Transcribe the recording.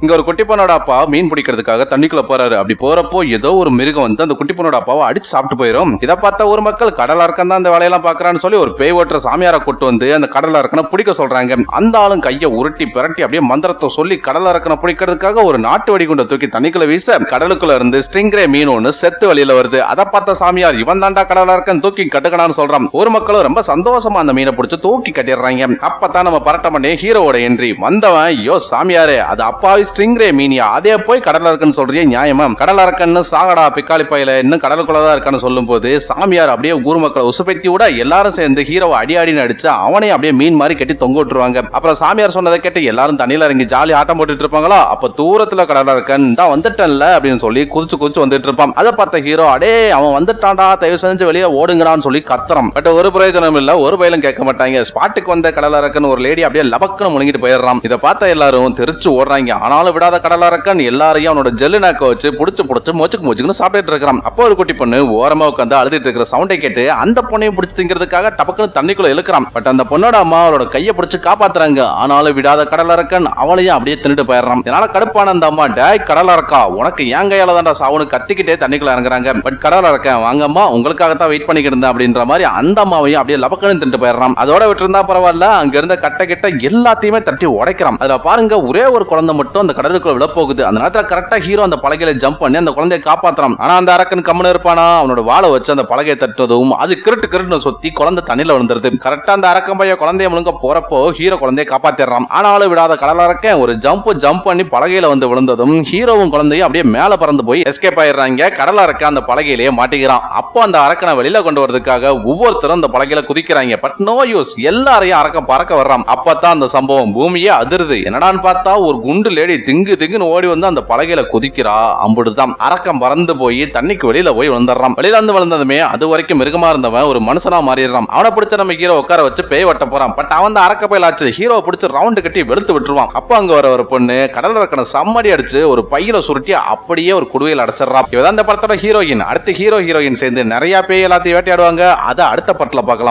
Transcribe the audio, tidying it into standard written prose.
இங்க ஒரு குட்டி பொண்ணோட அப்பா மீன் பிடிக்கிறதுக்காக தண்ணிக்குள்ள போறாரு. அப்படி போறப்போ ஏதோ ஒரு மிருகம் வந்து அந்த குட்டி பொண்ணோட அப்பாவை அடிச்சு சாப்பிட்டு போயிடும். இதை பார்த்த ஒரு மக்கள் கடல் அரக்கன் தான் அந்த வேலையெல்லாம் பாக்குறான்னு சொல்லி ஒரு பேய் ஓட்டுற சாமியாரை கூட்டு வந்து அந்த கடல் அரக்கனை பிடிக்க சொல்றாங்க. அந்த ஆளும் கையை உருட்டி பிரட்டி அப்படியே மந்திரத்தை சொல்லி கடல் அரக்கனை பிடிக்கிறதுக்காக ஒரு நாட்டு வெடிகுண்டை தூக்கி தண்ணிக்குள்ள வீச கடலுக்குள்ள இருந்து ஸ்டிங்ரே மீன் ஒண்ணு செத்து வெளியில வருது. அதை பார்த்த சாமியார் இவன் தாண்டா கடல் அரக்கன் தூக்கி கட்டுக்கணான்னு சொல்றான். ஒரு மக்களும் ரொம்ப சந்தோஷமா அந்த மீனை பிடிச்சு தூக்கி கட்டிடுறாங்க. அப்பதான் நம்ம பரட்ட பண்ணி ஹீரோவோட என்ட்ரி. வந்தவன் ஐயோ சாமியாரே அது அப்பாவி ஸ்டிங்ரே மீனியா, அதே போய் கடல் அரக்கன்னு சொல்றியே நியாயமா? கடல் அரக்கன்னு சாகடா பிக்காளி பையில இன்னும் கடலுக்குள்ளதான் இருக்கான்னு சொல்லும் போது சாமியார் அப்படியே ஊர் மக்களை உசுப்பத்தி விட எல்லாரும் சேர்ந்து ஹீரோவை அடியாடின்னு அடிச்சு அவனையும் அப்படியே மீன் மாதிரி கட்டி தொங்க விட்டுருவாங்க. அப்புறம் சாமியார் சொன்னதை கேட்டு எல்லாரும் தண்ணியில இறங்கி ஜாலி ஆட்டம் போட்டுட்டு இருப்பாங்களா. அப்ப தூரத்துல கடல் அரக்கன் தான் வந்துட்டன்ல அப்படின்னு சொல்லி குதிச்சு குதிச்சு வந்துட்டு இருப்பான். அதை பார்த்த ஹீரோ அடே அவன் வந்துட்டான்டா தயவு செஞ்சு வெளியே ஓடுங்கிறான்னு சொல்லி கத்துறான். பட் ஒரு பிரயோஜனம் இல்ல, ஒரு பயிலும் கேட்க மாட்டாங்க. ஸ்பாட்டுக்கு வந்த கடல் அரக்கன் ஒரு லேடி அப்படியே லபக்குன்னு முழுங்கிட்டு போயிடுறான். இதை பார்த்த எல்லாரும் தெரிச்சு ஓடுறாங்க. ஆனாலும் விடாத கடல் அரக்கன் எல்லாரையும் அவனோட ஜெல்லு நாக்க வச்சு புடிச்சு மொச்சுக்குன்னு சாப்பிட்டு இருக்கான். அப்போ ஒரு குட்டி பொண்ணு ஓரமா உட்காந்து அழுதுட்டு இருக்கிற சவுண்டை கேட்டு அந்த பொண்ணையும் பிடிச்சு திங்கிறதுக்காக டபக்குன்னு தண்ணிக்குள்ள இழுக்கிறான். பட் அந்த பொண்ணோட அம்மா அவளோட கையை பிடிச்சு காப்பாத்துறாங்க. ஆனாலும் விடாத கடல் அரக்கன் அவளையும் அப்படியே தின்னுட்டு போயிடுறான். இதனால கடுப்பான அந்த அம்மா டேய் கடல் அரக்கா உனக்கு ஏன் கையால தான்டா சாவுன்னு கத்திக்கிட்டே தண்ணிக்குள்ள இறங்குறாங்க. பட் கடல் அரக்கன் வாங்கம்மா உங்களுக்காகத்தான் வெயிட் பண்ணிக்கிட்டு இருந்தேன் அப்படின்ற மாதிரி அந்த அம்மாவையும் அப்படியே லபக்குன்னு தின்னுட்டு போயிடுறான். அதோட விட்டுருந்தா பரவாயில்ல, அங்க இருந்த கட்ட கிட்ட எல்லாத்தையுமே தட்டி உடைக்கிறான். அதுல பாருங்க ஒரே ஒரு குழந்தை மட்டும் அந்த கடலுக்குள்ள விழ போகுது. அந்த நேரத்துல கரெக்டா ஹீரோ அந்த பலகையில ஜம்ப் பண்ணி அந்த குழந்தையை காப்பாத்துறான். ஆனா அந்த அரக்கன் கம்மனு இருப்பானா, அவனோட வாழை வச்சு அந்த பலகையை தட்டுவதும் அது கிருட்டு சொத்தி குழந்தை தண்ணியில விழுந்துருது. கரெக்டா அந்த அரக்கன் பைய குழந்தைய முழுங்க போறப்போ ஹீரோ குழந்தையை காப்பாத்திடுறான். ஆனாலும் விடாத கடல் அரக்கன் ஒரு ஜம்ப் பண்ணி பலகையில வந்து விழுந்ததும் ஹீரோவும் குழந்தையும் அப்படியே மேல பறந்து போய் எஸ்கேப் ஆயிடுறாங்க. கடல் அரக்கன் அந்த பலகையிலேயே மாட்டிக்கிறான். அப்போ அந்த அரக்கனை வெளியில கொண்டு வரதுக்காக ஒவ்வொருத்தரும் அந்த பலகையில குதிக்கிறாங்க. பட் நோ யூஸ், எல்லாரையும் அரக்கன் பறக்க வர்றான். அப்பதான் அந்த சம்பவம் பூமியே அதிருது. என்னடான்னு பார்த்தா ஒரு குண்டு லேடி திங்குன்னு ஓடி வந்து அந்த பலகையில குதிக்கிறா. அம்புடுதான் அரக்கம் பறந்து போய் தண்ணிக்கு வெளியில போய் விழுந்துடுறான். வெளியில வந்து விழுந்ததுமே அது வரைக்கும் மிருகமா இருந்தவன் ஒரு மனுஷனா மாறிடுறான். அவனை பிடிச்ச நம்ம ஹீரோ உட்கார வச்சு பேய் வட்ட போறான். பட் அவன் தான் அரக்க பயிலாச்சு. ஹீரோ பிடிச்சு ரவுண்டு கட்டி வெளுத்து விட்டுருவான். அப்ப அங்க வர ஒரு பொண்ணு கடல் அரக்கனை சம்மடி அடிச்சு ஒரு பையில சுருட்டி அப்படியே ஒரு குடுவையில் அடைச்சிடறான். இவதான் இந்த படத்தோட ஹீரோயின். அடுத்து ஹீரோயின் சேர்ந்து நிறைய பேய் எல்லாத்தையும் வேட்டையாடுவாங்க. அதை அடுத்த படத்துல பார்க்கலாம்.